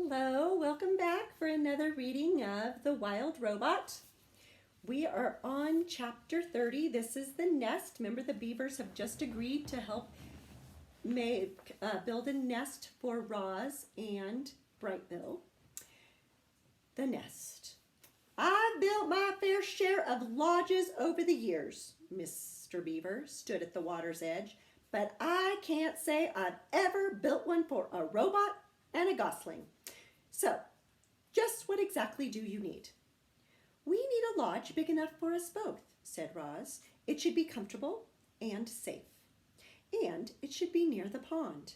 Hello, welcome back for another reading of The Wild Robot. We are on chapter 30. This is the nest. Remember, the beavers have just agreed to help build a nest for Roz and Brightbill. The nest. I've built my fair share of lodges over the years. Mr. Beaver stood at the water's edge, but I can't say I've ever built one for a robot and a gosling. So, just what exactly do you need? We need a lodge big enough for us both, said Roz. It should be comfortable and safe. And it should be near the pond.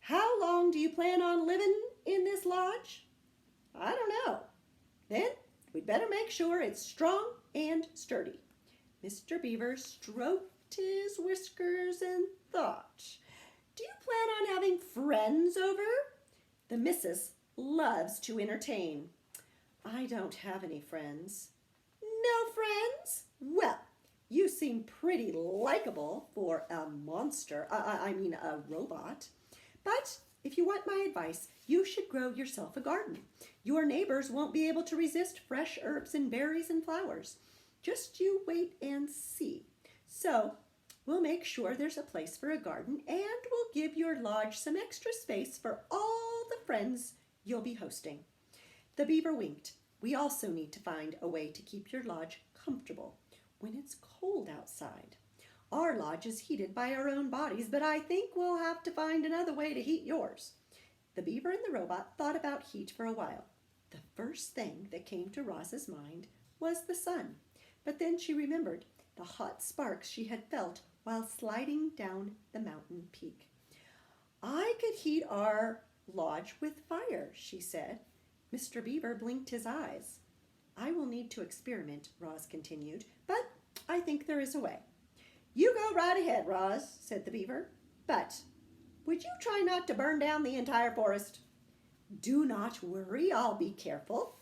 How long do you plan on living in this lodge? I don't know. Then we'd better make sure it's strong and sturdy. Mr. Beaver stroked his whiskers and thought. Do you plan on having friends over? The missus loves to entertain. I don't have any friends. No friends? Well, you seem pretty likable for a monster, a robot. But if you want my advice, you should grow yourself a garden. Your neighbors won't be able to resist fresh herbs and berries and flowers. Just you wait and see. So, we'll make sure there's a place for a garden, and we'll give your lodge some extra space for all the friends you'll be hosting. The beaver winked. We also need to find a way to keep your lodge comfortable when it's cold outside. Our lodge is heated by our own bodies, but I think we'll have to find another way to heat yours. The beaver and the robot thought about heat for a while. The first thing that came to Roz's mind was the sun, but then she remembered the hot sparks she had felt while sliding down the mountain peak. I could heat our lodge with fire, she said. Mr. Beaver blinked his eyes. I will need to experiment, Roz continued, but I think there is a way. You go right ahead, Roz, said the beaver, but would you try not to burn down the entire forest? Do not worry, I'll be careful.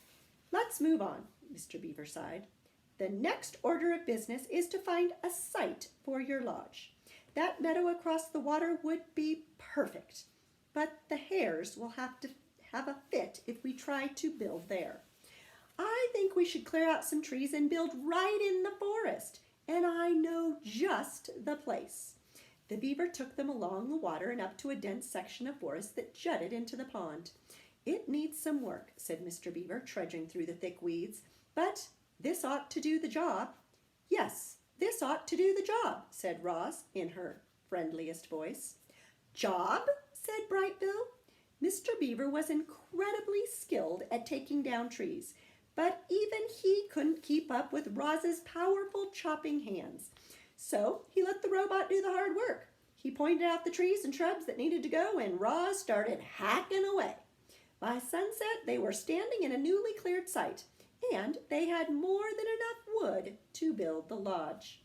Let's move on, Mr. Beaver sighed. The next order of business is to find a site for your lodge. That meadow across the water would be perfect, but the hares will have to have a fit if we try to build there. I think we should clear out some trees and build right in the forest, and I know just the place. The beaver took them along the water and up to a dense section of forest that jutted into the pond. It needs some work, said Mr. Beaver, trudging through the thick weeds, but this ought to do the job. Yes, this ought to do the job, said Roz in her friendliest voice. Job? Said Brightbill. Mr. Beaver was incredibly skilled at taking down trees, but even he couldn't keep up with Roz's powerful chopping hands. So he let the robot do the hard work. He pointed out the trees and shrubs that needed to go, and Roz started hacking away. By sunset, they were standing in a newly cleared site, and they had more than enough wood to build the lodge.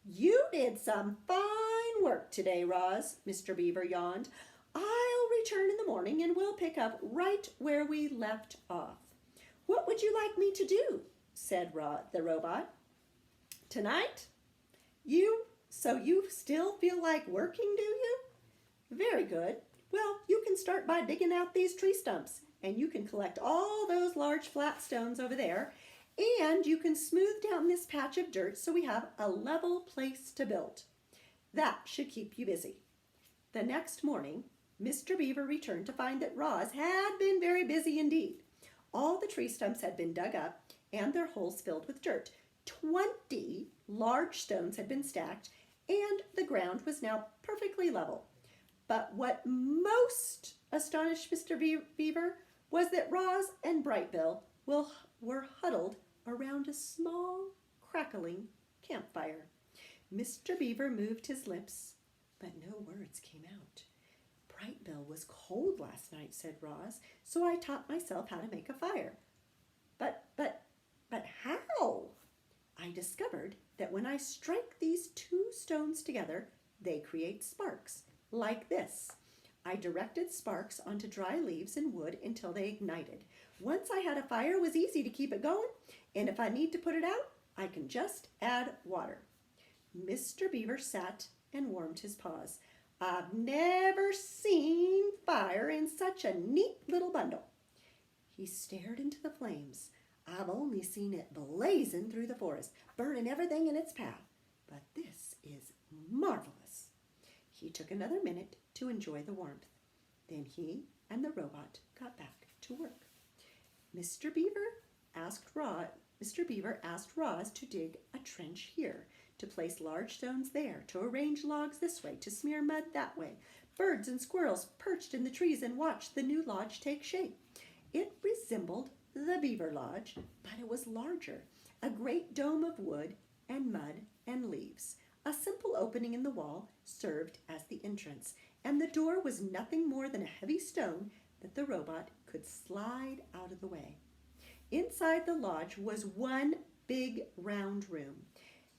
You did some fine work today, Roz, Mr. Beaver yawned. I'll return in the morning and we'll pick up right where we left off. What would you like me to do? Said the robot. Tonight? So you still feel like working, do you? Very good. Well, you can start by digging out these tree stumps, and you can collect all those large flat stones over there, and you can smooth down this patch of dirt so we have a level place to build. That should keep you busy. The next morning, Mr. Beaver returned to find that Roz had been very busy indeed. All the tree stumps had been dug up and their holes filled with dirt. 20 large stones had been stacked, and the ground was now perfectly level. But what most astonished Mr. Beaver was that Roz and Brightbill were huddled around a small, crackling campfire. Mr. Beaver moved his lips, but no words came out. Brightbill was cold last night, said Roz, so I taught myself how to make a fire. But how? I discovered that when I strike these two stones together, they create sparks, like this. I directed sparks onto dry leaves and wood until they ignited. Once I had a fire, it was easy to keep it going, and if I need to put it out, I can just add water. Mr. Beaver sat and warmed his paws. I've never seen fire in such a neat little bundle. He stared into the flames. I've only seen it blazing through the forest, burning everything in its path. But this is marvelous. He took another minute to enjoy the warmth. Then he and the robot got back to work. Mr. Beaver asked Roz to dig a trench here, to place large stones there, to arrange logs this way, to smear mud that way. Birds and squirrels perched in the trees and watched the new lodge take shape. It resembled the Beaver Lodge, but it was larger, a great dome of wood and mud and leaves. A simple opening in the wall served as the entrance, and the door was nothing more than a heavy stone that the robot could slide out of the way. Inside the lodge was one big round room.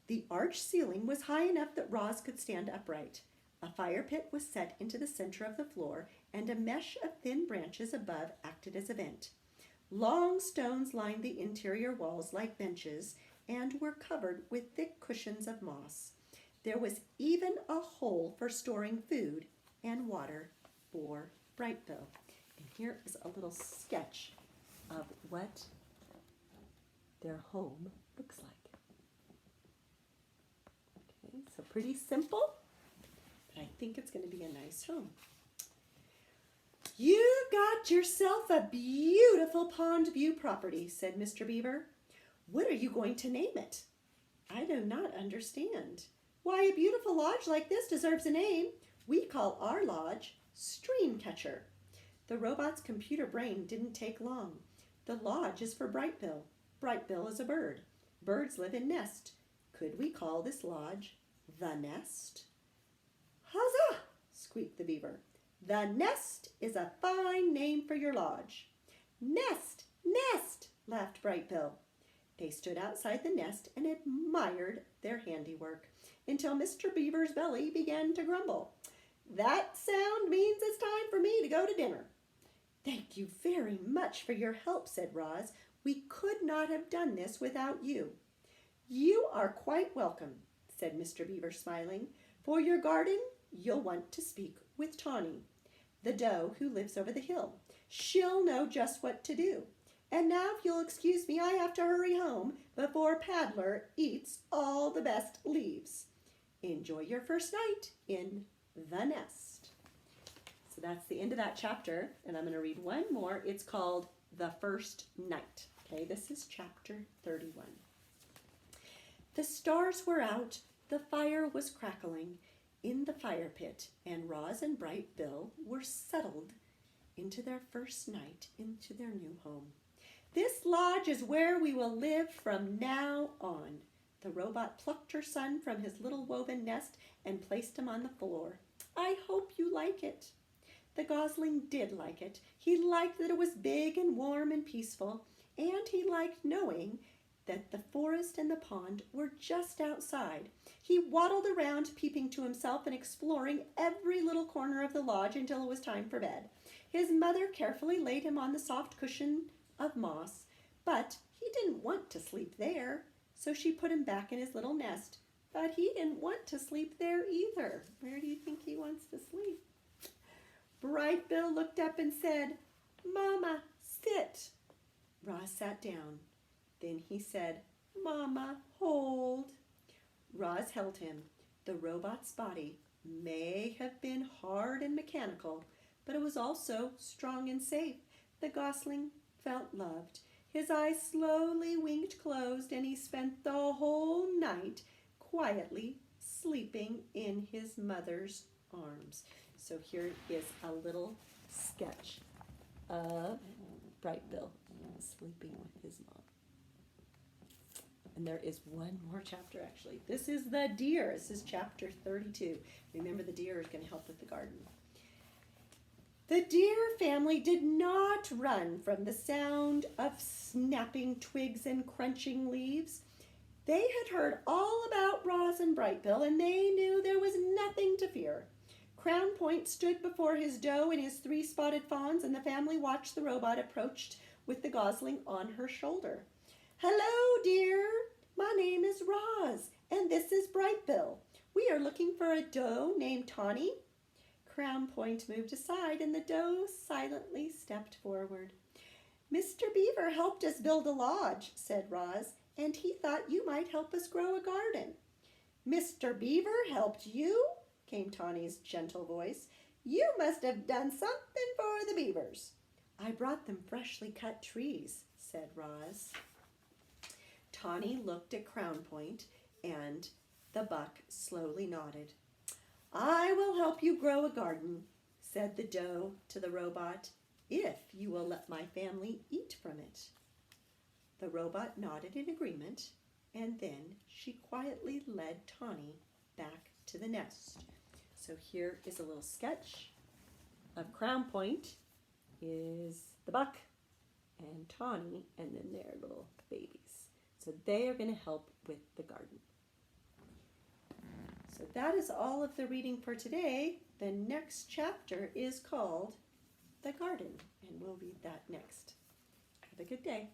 The arched ceiling was high enough that Roz could stand upright. A fire pit was set into the center of the floor, and a mesh of thin branches above acted as a vent. Long stones lined the interior walls like benches and were covered with thick cushions of moss. There was even a hole for storing food and water for Brightbill. And here is a little sketch of what their home looks like. Okay, so pretty simple, but I think it's going to be a nice home. You got yourself a beautiful pond view property, said Mr. Beaver. What are you going to name it? I do not understand. Why, a beautiful lodge like this deserves a name. We call our lodge Streamcatcher. The robot's computer brain didn't take long. The lodge is for Brightbill. Brightbill is a bird. Birds live in nests. Could we call this lodge the Nest? Huzzah! Squeaked the beaver. The Nest is a fine name for your lodge. Nest! Nest! Laughed Brightbill. They stood outside the nest and admired their handiwork until Mr. Beaver's belly began to grumble. That sound means it's time for me to go to dinner. Thank you very much for your help, said Roz. We could not have done this without you. You are quite welcome, said Mr. Beaver, smiling. For your garden, you'll want to speak with Tawny, the doe who lives over the hill. She'll know just what to do. And now, if you'll excuse me, I have to hurry home before Paddler eats all the best leaves. Enjoy your first night in the nest. So that's the end of that chapter, and I'm going to read one more. It's called The First Night. Okay, this is chapter 31. The stars were out, the fire was crackling in the fire pit, and Roz and Brightbill were settled into their first night into their new home. This lodge is where we will live from now on. The robot plucked her son from his little woven nest and placed him on the floor. I hope you like it. The gosling did like it. He liked that it was big and warm and peaceful, and he liked knowing that the forest and the pond were just outside. He waddled around, peeping to himself and exploring every little corner of the lodge until it was time for bed. His mother carefully laid him on the soft cushion of moss, but he didn't want to sleep there, so she put him back in his little nest. But he didn't want to sleep there either. Where do you think he wants to sleep? Brightbill looked up and said, Mama, sit. Roz sat down. Then he said, Mama, hold. Roz held him. The robot's body may have been hard and mechanical, but it was also strong and safe. The gosling felt loved. His eyes slowly winked closed, and he spent the whole night quietly sleeping in his mother's arms. So here is a little sketch of Brightbill sleeping with his mom. And there is one more chapter, actually. This is the deer. This is chapter 32. Remember, the deer is going to help with the garden. The deer family did not run from the sound of snapping twigs and crunching leaves. They had heard all about Roz and Brightbill, and they knew there was nothing to fear. Crown Point stood before his doe and his 3 spotted fawns, and the family watched the robot approach with the gosling on her shoulder. Hello, dear. My name is Roz, and this is Brightbill. We are looking for a doe named Tawny. Crown Point moved aside, and the doe silently stepped forward. Mr. Beaver helped us build a lodge, said Roz, and he thought you might help us grow a garden. Mr. Beaver helped you? Came Tawny's gentle voice. You must have done something for the beavers. I brought them freshly cut trees, said Roz. Tawny looked at Crown Point, and the buck slowly nodded. I will help you grow a garden, said the doe to the robot, if you will let my family eat from it. The robot nodded in agreement, and then she quietly led Tawny back to the nest. So here is a little sketch of Crown Point is the buck and Tawny, and then their little babies. So they are going to help with the garden. So that is all of the reading for today. The next chapter is called The Garden, and we'll read that next. Have a good day.